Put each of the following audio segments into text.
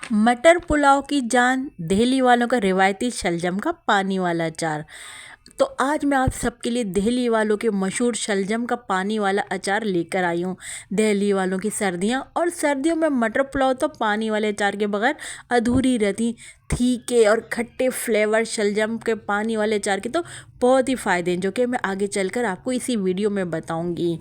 मटर पुलाव की जान, दिल्ली वालों का रिवायती शलजम का पानी वाला अचार। तो आज मैं आप सबके लिए दिल्ली वालों के मशहूर शलजम का पानी वाला अचार लेकर आई हूँ। दिल्ली वालों की सर्दियाँ, और सर्दियों में मटर पुलाव तो पानी वाले अचार के बगैर अधूरी रहती। तीखे और खट्टे फ्लेवर शलजम के पानी वाले अचार के तो बहुत ही फ़ायदे हैं, जो कि मैं आगे चलकर आपको इसी वीडियो में बताऊँगी।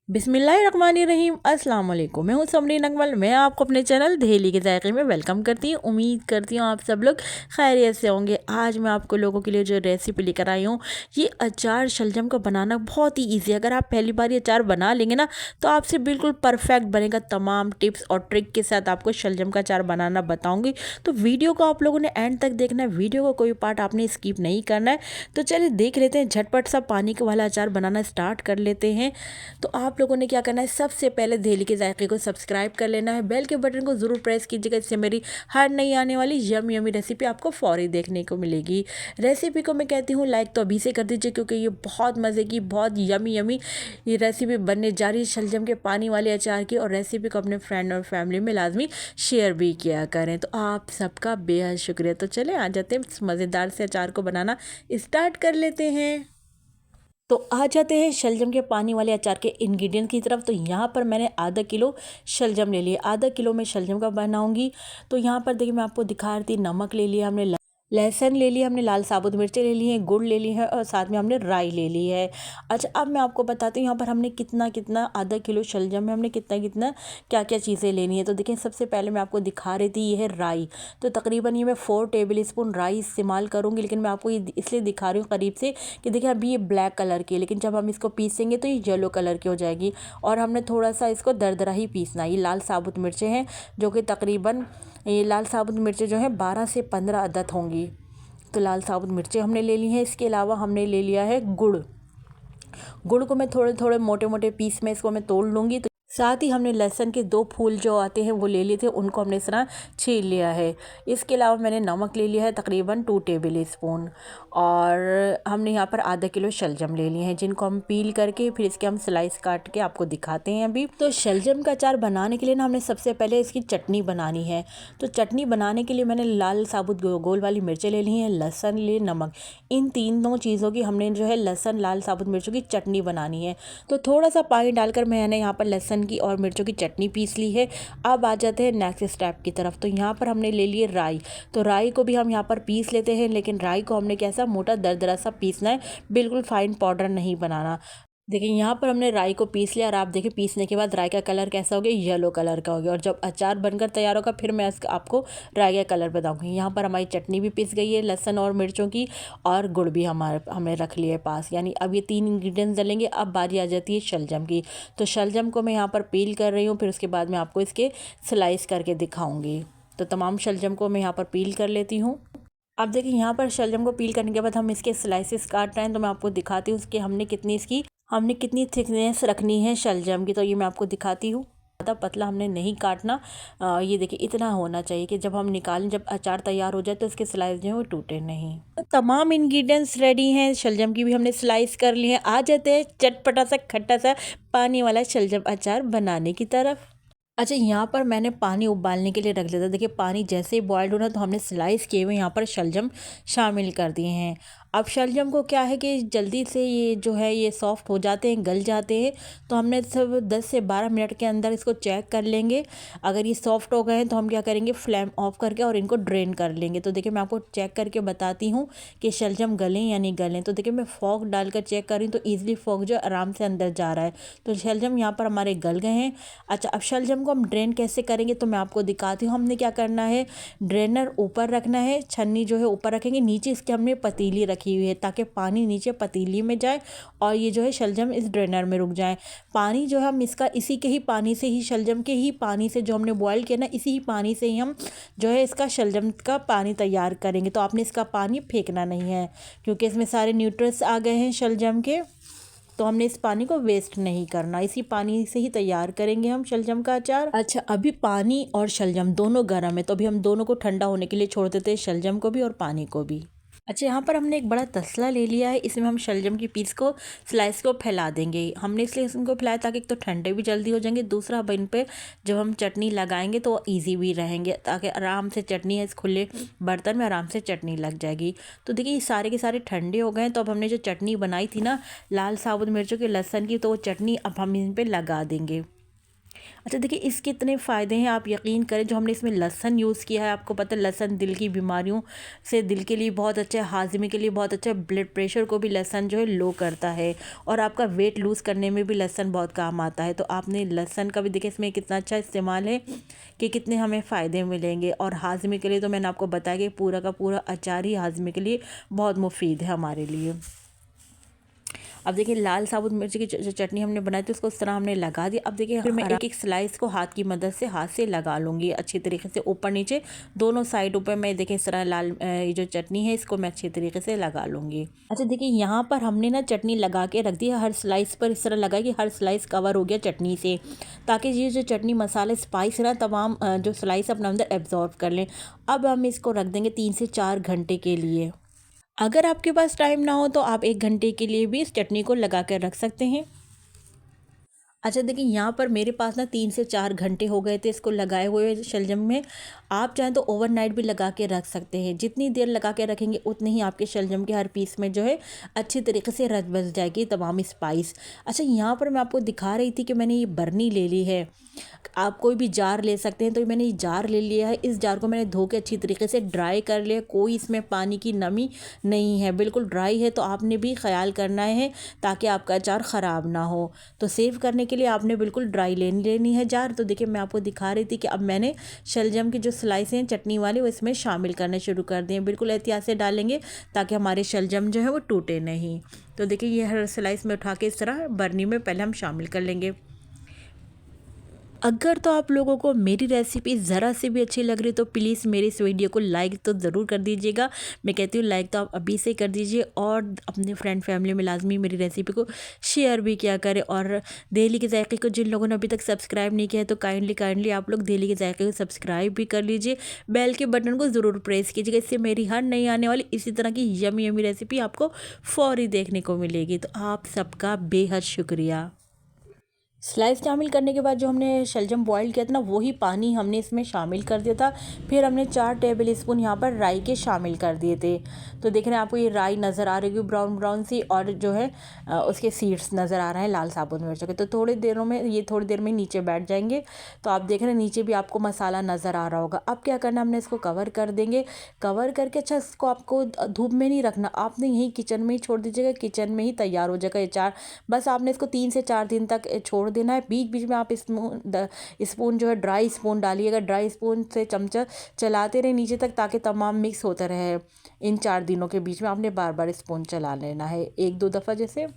बिस्मिल्लाहिर्रहमानिर्रहीम, अस्सलाम वालेकुम। मैं हूँ समरीन अकमल। मैं आपको अपने चैनल दहेली के जायके में वेलकम करती हूँ। उम्मीद करती हूँ आप सब लोग खैरियत से होंगे। आज मैं आपको लोगों के लिए जो रेसिपी लेकर आई हूँ, ये अचार शलजम का बनाना बहुत ही ईजी है। अगर आप पहली बार ये अचार बना लेंगे ना, तो आपसे बिल्कुल परफेक्ट बनेगा। तमाम टिप्स और ट्रिक के साथ आपको शलजम का अचार बनाना बताऊँगी। तो वीडियो को आप लोगों ने एंड तक देखना है, वीडियो का कोई पार्ट आपने स्किप नहीं करना है। तो चलिए देख लेते हैं, झटपट सा पानी के वाला अचार बनाना स्टार्ट कर लेते हैं। तो आप लोगों ने क्या करना है, सबसे पहले दिल्ली के जायके को सब्सक्राइब कर लेना है, बेल के बटन को ज़रूर प्रेस कीजिएगा। इससे मेरी हर नई आने वाली यमी रेसिपी आपको फौरी देखने को मिलेगी। रेसिपी को मैं कहती हूँ लाइक तो अभी से कर दीजिए, क्योंकि ये बहुत मज़े की, बहुत यमी ये रेसिपी बनने जा रही है शलजम के पानी वाले अचार की। और रेसिपी को अपने फ्रेंड और फैमिली में लाजमी शेयर भी किया करें। तो आप सबका बेहद शुक्रिया। तो चले आ जाते हैं, मज़ेदार से अचार को बनाना स्टार्ट कर लेते हैं। तो आ जाते हैं शलजम के पानी वाले अचार के इंग्रेडिएंट की तरफ। तो यहाँ पर मैंने आधा किलो शलजम ले लिया। आधा किलो में शलजम का बनाऊंगी। तो यहाँ पर देखिए, मैं आपको दिखा रही थी, नमक ले लिया हमने, लहसुन ले लिया हमने, लाल साबुत मिर्चें ले ली हैं, गुड़ ले ली है, और साथ में हमने राई ले ली है। अच्छा, अब मैं आपको बताती हूँ यहाँ पर हमने कितना कितना, आधा किलो शलजम में हमने कितना कितना क्या क्या चीज़ें लेनी है। तो देखिए, सबसे पहले मैं आपको दिखा रही थी, ये है राई। तो तकरीबन ये मैं 4 टेबल स्पून राई इस्तेमाल करूँगी। लेकिन मैं आपको ये इसलिए दिखा रही हूँ करीब से कि देखिए, अभी ये ब्लैक कलर की है, लेकिन जब हम इसको पीसेंगे तो ये येलो कलर की हो जाएगी। और हमने थोड़ा सा इसको दरदरा ही पीसना है। ये लाल साबुत मिर्चें हैं, जो कि तकरीबन, ये लाल साबुत मिर्चें जो हैं 12 से 15 अदद होंगी। तो लाल साबुत मिर्चें हमने ले ली हैं। इसके अलावा हमने ले लिया है गुड़। गुड़ को मैं थोड़े थोड़े मोटे मोटे पीस में इसको मैं तोड़ लूँगी। तो साथ ही हमने लहसुन के 2 फूल जो आते हैं वो ले लिए थे, उनको हमने इस तरह छील लिया है। इसके अलावा मैंने नमक ले लिया है तकरीबन 2 टेबल स्पून। और हमने यहाँ पर आधा किलो शलजम ले लिए हैं, जिनको हम पील करके फिर इसके हम स्लाइस काट के आपको दिखाते हैं अभी। तो शलजम का अचार बनाने के लिए ना, हमने सबसे पहले इसकी चटनी बनानी है। तो चटनी बनाने के लिए मैंने लाल साबुत गोल वाली मिर्चें ले ली हैं, लहसुन ले, नमक, इन तीनों चीज़ों की हमने जो है लहसुन लाल साबुत मिर्चों की चटनी बनानी है। तो थोड़ा सा पानी डालकर मैंने यहाँ पर लहसुन की और मिर्चों की चटनी पीस ली है। अब आ जाते हैं नेक्स्ट स्टेप की तरफ। तो यहाँ पर हमने ले लिए राई। तो राई को भी हम यहाँ पर पीस लेते हैं, लेकिन राई को हमने कैसा मोटा दरदरा सा पीसना है, बिल्कुल फाइन पाउडर नहीं बनाना। देखिए, यहाँ पर हमने राई को पीस लिया, और आप देखिए पीसने के बाद राई का कलर कैसा हो गया, येलो कलर का हो गया। और जब अचार बनकर तैयार होगा, फिर मैं आपको राई का कलर बताऊँगी। यहाँ पर हमारी चटनी भी पीस गई है लहसुन और मिर्चों की, और गुड़ भी हमने रख लिया है पास। यानी अब ये 3 इंग्रेडिएंट्स डलेंगे। अब बारी आ जाती है शलजम की। तो शलजम को मैं यहाँ पर पील कर रही हूँ, फिर उसके बाद मैं आपको इसके स्लाइस करके दिखाऊँगी। तो तमाम शलजम को मैं यहाँ पर पील कर लेती हूँ। अब देखिए, यहाँ पर शलजम को पील करने के बाद हम इसके स्लाइसेस काट रहे हैं। तो मैं आपको दिखाती हूँ कि हमने कितनी थिकनेस रखनी है शलजम की। तो ये मैं आपको दिखाती हूँ। ज़्यादा पतला हमने नहीं काटना। ये देखिए, इतना होना चाहिए कि जब हम निकालें, जब अचार तैयार हो जाए, तो इसके स्लाइस जो है वो टूटे नहीं। तो तमाम इंग्रेडिएंट्स रेडी हैं, शलजम की भी हमने स्लाइस कर ली है। आ जाते हैं चटपटा सा खट्टा सा पानी वाला शलजम अचार बनाने की तरफ। अच्छा, यहाँ पर मैंने पानी उबालने के लिए रख लिया था। देखिए, पानी जैसे ही बॉयल्ड हो रहा, तो हमने स्लाइस किए हुए यहाँ पर शलजम शामिल कर दिए हैं। अब शलजम को क्या है कि जल्दी से ये जो है ये सॉफ्ट हो जाते हैं, गल जाते हैं। तो हमने सब 10 से 12 मिनट के अंदर इसको चेक कर लेंगे। अगर ये सॉफ्ट हो गए हैं, तो हम क्या करेंगे, फ्लेम ऑफ करके और इनको ड्रेन कर लेंगे। तो देखिए, मैं आपको चेक करके बताती हूँ कि शलजम गलें या नहीं गलें। तो देखिए, मैं फॉग डालकर चेक कर रही हूँ, तो ईजिली फॉग जो आराम से अंदर जा रहा है। तो शलजम यहाँ पर हमारे गल गए हैं। अच्छा, अब शलजम को हम ड्रेन कैसे करेंगे, तो मैं आपको दिखाती हूँ। हमने क्या करना है, ड्रेनर ऊपर रखना है, छन्नी जो है ऊपर रखेंगे, नीचे इसके हमने पतीली रखी हुई है, ताकि पानी नीचे पतीली में जाए और ये जो है शलजम इस ड्रेनर में रुक जाए। पानी जो है हम इसका इसी के ही पानी से ही, शलजम के ही पानी से जो हमने बॉयल किया ना, इसी ही पानी से ही हम जो है इसका शलजम का पानी तैयार करेंगे। तो आपने इसका पानी फेंकना नहीं है, क्योंकि इसमें सारे न्यूट्रिएंट्स आ गए हैं शलजम के। तो हमने इस पानी को वेस्ट नहीं करना, इसी पानी से ही तैयार करेंगे हम शलजम का अचार। अच्छा, अभी पानी और शलजम दोनों गर्म है, तो अभी हम दोनों को ठंडा होने के लिए छोड़ देते हैं, शलजम को भी और पानी को भी। अच्छा, यहाँ पर हमने एक बड़ा तसला ले लिया है। इसमें हम शलजम की पीस को स्लाइस को फैला देंगे। हमने इसलिए इनको फैलाया ताकि एक तो ठंडे भी जल्दी हो जाएंगे, दूसरा अब इन पे जब हम चटनी लगाएंगे तो ईजी भी रहेंगे, ताकि आराम से चटनी है इस खुले बर्तन में आराम से चटनी लग जाएगी। तो देखिए ये सारे के सारे ठंडे हो गए। तो अब हमने जो चटनी बनाई थी ना लाल साबुत मिर्चों की, लहसुन की, तो वो चटनी अब हम इन पर लगा देंगे। अच्छा देखिए इसके इतने फ़ायदे हैं, आप यकीन करें। जो हमने इसमें लहसुन यूज़ किया है, आपको पता है लहसुन दिल की बीमारियों से, दिल के लिए बहुत अच्छा है, हाजमे के लिए बहुत अच्छा है, ब्लड प्रेशर को भी लहसुन जो है लो करता है, और आपका वेट लूज़ करने में भी लहसुन बहुत काम आता है। तो आपने लहसुन का भी देखिए इसमें कितना अच्छा इस्तेमाल है कि कितने हमें फ़ायदे मिलेंगे। और हाजमे के लिए तो मैंने आपको बताया कि पूरा का पूरा अचार ही हाजमे के लिए बहुत मुफीद है हमारे लिए। अब देखिए लाल साबुत मिर्च की जो चटनी हमने बनाई थी उसको उस तरह हमने लगा दी। अब देखिए फिर मैं एक एक स्लाइस को हाथ की मदद से हाथ से लगा लूँगी अच्छी तरीके से, ऊपर नीचे दोनों साइड ऊपर। मैं देखिए इस तरह लाल ये जो चटनी है इसको मैं अच्छी तरीके से लगा लूँगी। अच्छा देखिए यहाँ पर हमने ना चटनी लगा के रख दी है, हर स्लाइस पर इस तरह लगा कि हर स्लाइस कवर हो गया चटनी से, ताकि ये जो चटनी मसाले स्पाइस है ना तमाम जो स्लाइस अपने अंदर एब्जॉर्व कर लें। अब हम इसको रख देंगे 3 से 4 घंटे के लिए। अगर आपके पास टाइम ना हो तो आप 1 घंटे के लिए भी इस चटनी को लगा कर रख सकते हैं। अच्छा देखिए यहाँ पर मेरे पास ना 3 से 4 घंटे हो गए थे इसको लगाए हुए शलजम में। आप चाहें तो ओवरनाइट भी लगा के रख सकते हैं। जितनी देर लगा के रखेंगे उतनी ही आपके शलजम के हर पीस में जो है अच्छी तरीके से रच बस जाएगी तमाम स्पाइस। अच्छा यहाँ पर मैं आपको दिखा रही थी कि मैंने ये बरनी ले ली है। आप कोई भी जार ले सकते हैं, तो मैंने ये जार ले लिया है। इस जार को मैंने धो के अच्छी तरीके से ड्राई कर लिया। कोई इसमें पानी की नमी नहीं है, बिल्कुल ड्राई है। तो आपने भी ख्याल करना है ताकि आपका अचार ख़राब ना हो। तो सेव करने के लिए आपने बिल्कुल ड्राई लेनी है जार। तो देखिए मैं आपको दिखा रही थी कि अब मैंने शलजम की जो स्लाइस हैं चटनी वाली वो इसमें शामिल करने शुरू कर दिए। बिल्कुल एहतियात से डालेंगे ताकि हमारे शलजम जो है वो टूटे नहीं। तो देखिए ये हर स्लाइस में उठा के इस तरह बर्नी में पहले हम शामिल कर लेंगे। अगर तो आप लोगों को मेरी रेसिपी ज़रा से भी अच्छी लग रही तो प्लीज़ मेरी इस वीडियो को लाइक तो ज़रूर कर दीजिएगा। मैं कहती हूँ लाइक तो आप अभी से कर दीजिए, और अपने फ्रेंड फैमिली में लाजमी मेरी रेसिपी को शेयर भी किया करें। और दिल्ली के जायके को जिन लोगों ने अभी तक सब्सक्राइब नहीं किया है तो काइंडली आप लोग दिल्ली के जायके को सब्सक्राइब भी कर लीजिए। बेल के बटन को ज़रूर प्रेस कीजिएगा, इससे मेरी हर नई आने वाली इसी तरह की यमी यमी रेसिपी आपको फ़ौरी देखने को मिलेगी। तो आप सबका बेहद शुक्रिया। स्लाइस शामिल करने के बाद जो हमने शलजम बॉईल किया था ना वही पानी हमने इसमें शामिल कर दिया था। फिर हमने 4 टेबल स्पून यहाँ पर राई के शामिल कर दिए थे। तो देख रहे हैं आपको ये राई नज़र आ रही है ब्राउन ब्राउन सी, और जो है उसके सीड्स नज़र आ रहे हैं लाल साबुत मिर्चों के। तो थोड़ी देर में नीचे बैठ जाएंगे। तो आप देख रहे हैं नीचे भी आपको मसाला नज़र आ रहा होगा। अब क्या करना, हमने इसको कवर कर देंगे। कवर करके अच्छा इसको आपको धूप में नहीं रखना, आपने यहीं किचन में ही छोड़ दीजिएगा। किचन में ही तैयार हो जाएगा ये अचार। बस आपने इसको 3 से 4 दिन तक छोड़ देना है। बीच बीच में आप स्पून जो है ड्राई स्पून डालिएगा। ड्राई स्पून से चमचा चलाते रहे नीचे तक ताकि तमाम मिक्स होता रहे। इन 4 दिनों के बीच में आपने बार बार स्पून चला लेना है, 1-2 दफ़ा जैसे।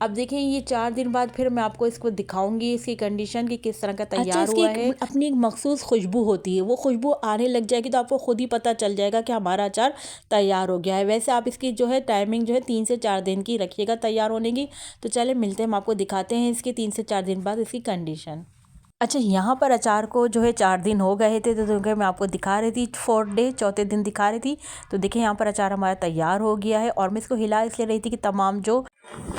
अब देखिए ये 4 दिन बाद फिर मैं आपको इसको दिखाऊंगी इसकी कंडीशन कि किस तरह का तैयार हुआ है। अपनी एक मखसूस खुशबू होती है, वो खुशबू आने लग जाएगी तो आपको खुद ही पता चल जाएगा कि हमारा अचार तैयार हो गया है। वैसे आप इसकी जो है टाइमिंग जो है 3 से 4 दिन की रखिएगा तैयार होने की। तो चले मिलते हैं, हम आपको दिखाते हैं इसके 3 से 4 दिन बाद इसकी कंडीशन। अच्छा यहाँ पर अचार को जो है 4 दिन हो गए थे, तो मैं आपको दिखा रही थी 4th डे, चौथे दिन दिखा रही थी। तो देखिए यहाँ पर अचार हमारा तैयार हो गया है। और मैं इसको हिला इसलिए रही थी कि तमाम जो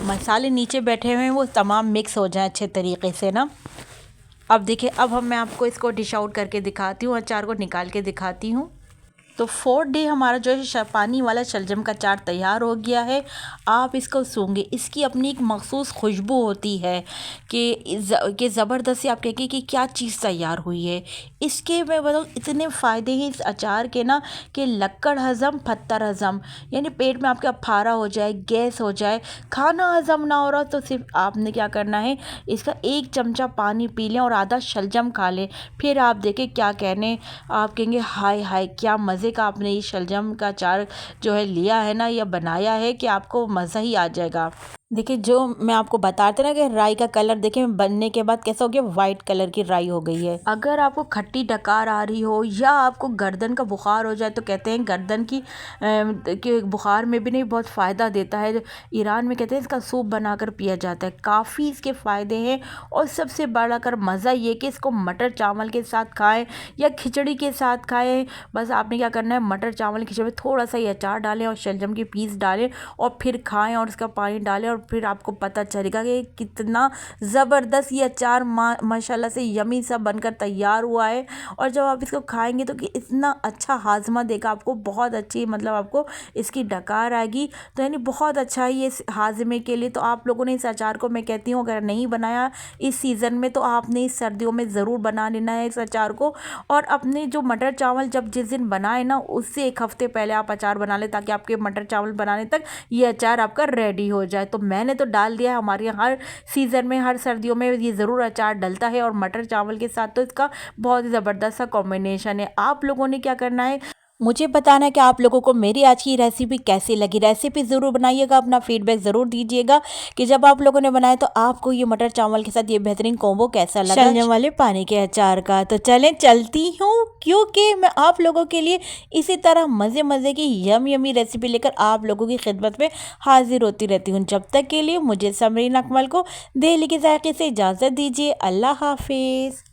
मसाले नीचे बैठे हुए हैं वो तमाम मिक्स हो जाए अच्छे तरीके से ना। अब देखिए अब मैं आपको इसको डिश आउट करके दिखाती हूँ, अचार को निकाल के दिखाती हूँ। तो 4th डे हमारा जो है पानी वाला शलजम का अचार तैयार हो गया है। आप इसको सूंघे, इसकी अपनी एक मखसूस खुशबू होती है कि ज़बरदस्ती आप कहेंगे कि क्या चीज़ तैयार हुई है। इसके मैं बताऊँ इतने फ़ायदे हैं इस अचार के ना कि लक्कड़ हज़म पत्थर हज़म, यानी पेट में आपके अफारा हो जाए, गैस हो जाए, खाना हज़म ना हो रहा तो सिर्फ आपने क्या करना है, इसका 1 चमचा पानी पी लें और आधा शलजम खा लें। फिर आप देखें क्या कहने, आप कहेंगे हाय हाय क्या मज़े का आपने ये शलजम का अचार जो है लिया है ना या बनाया है कि आपको मज़ा ही आ जाएगा। देखिए, जो मैं आपको बताते ना कि राई का कलर देखिए बनने के बाद कैसा हो गया, वाइट कलर की राई हो गई है। अगर आपको खट्टी डकार आ रही हो या आपको गर्दन का बुखार हो जाए तो कहते हैं गर्दन की के बुखार में भी नहीं बहुत फ़ायदा देता है। ईरान में कहते हैं इसका सूप बनाकर पिया जाता है, काफ़ी इसके फ़ायदे हैं। और सबसे बड़ा कर मज़ा ये कि इसको मटर चावल के साथ खाएं या खिचड़ी के साथ खाएं। बस आपने क्या करना है, मटर चावल खिचड़ी में थोड़ा सा ही अचार डालें और शलजम के पीस डालें और फिर खाएं और उसका पानी डालें और फिर आपको पता चलेगा कि कितना ज़बरदस्त ये अचार माशाल्लाह से यमी सा बनकर तैयार हुआ है। और जब आप इसको खाएंगे तो कि इतना अच्छा हाजमा देगा आपको, बहुत अच्छी मतलब आपको इसकी डकार आएगी। तो यानी बहुत अच्छा है ये हाजमे के लिए। तो आप लोगों ने इस अचार को, मैं कहती हूँ, अगर नहीं बनाया इस सीज़न में तो आपने इस सर्दियों में ज़रूर बना लेना है इस अचार को। और अपने जो मटर चावल जब जिस दिन बनाए ना उससे एक हफ्ते पहले आप अचार बना लें ताकि आपके मटर चावल बनाने तक ये अचार आपका रेडी हो जाए। तो मैंने तो डाल दिया है, हमारे यहाँ हर सीज़न में हर सर्दियों में ये ज़रूर अचार डलता है और मटर चावल के साथ तो इसका बहुत ही ज़बरदस्त सा कॉम्बिनेशन है। आप लोगों ने क्या करना है, मुझे बताना है कि आप लोगों को मेरी आज की रेसिपी कैसी लगी। रेसिपी ज़रूर बनाइएगा, अपना फीडबैक ज़रूर दीजिएगा कि जब आप लोगों ने बनाया तो आपको ये मटर चावल के साथ ये बेहतरीन कॉम्बो कैसा लगा शलजम वाले पानी के अचार का। तो चलें चलती हूँ, क्योंकि मैं आप लोगों के लिए इसी तरह मज़े मज़े की यमी रेसिपी लेकर आप लोगों की खिदमत में हाजिर होती रहती हूँ। जब तक के लिए मुझे समरीन अकमल को दिल्ली के जायके से इजाज़त दीजिए। अल्लाह हाफिज़।